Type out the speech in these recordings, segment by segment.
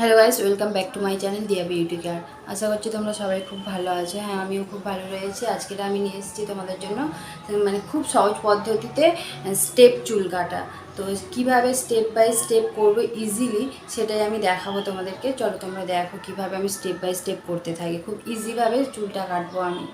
Hello guys, welcome back to my channel দিয়া beauty care. আশা করছি তোমরা সবাই খুব ভালো আছো। হ্যাঁ, আমিও খুব ভালো রয়েছি। আজকের আমি নিয়ে এসেছি তোমাদের জন্য মানে খুব সহজ পদ্ধতিতে স্টেপ চুল কাটা। তো কিভাবে স্টেপ বাই স্টেপ করবো ইজিলি সেটাই আমি দেখাবো তোমাদেরকে। চলো তোমরা দেখো কিভাবে আমি স্টেপ বাই স্টেপ করতে থাকি। খুব ইজিভাবে চুলটা কাটবো আমি।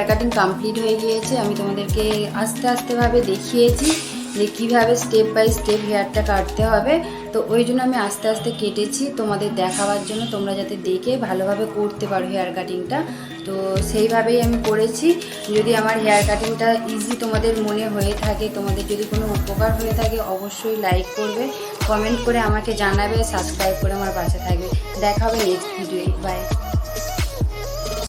কাটিং কমপ্লিট হয়ে গিয়েছে। আমি তোমাদেরকে আস্তে আস্তেভাবে দেখিয়েছি যে কীভাবে স্টেপ বাই স্টেপ হেয়ারটা কাটতে হবে। তো ওই জন্য আমি আস্তে আস্তে কেটেছি তোমাদের দেখাবার জন্য, তোমরা যাতে দেখে ভালোভাবে করতে পারো হেয়ার কাটিংটা। তো সেইভাবেই আমি করেছি। যদি আমার হেয়ার কাটিংটা ইজি তোমাদের মনে হয়ে থাকে, তোমাদের যদি কোনো উপকার হয়ে থাকে, অবশ্যই লাইক করবে, কমেন্ট করে আমাকে জানাবে, সাবস্ক্রাইব করে আমার পাশে থাকবে। দেখা হবে নেক্সট ভিডিওয়ে। বাই।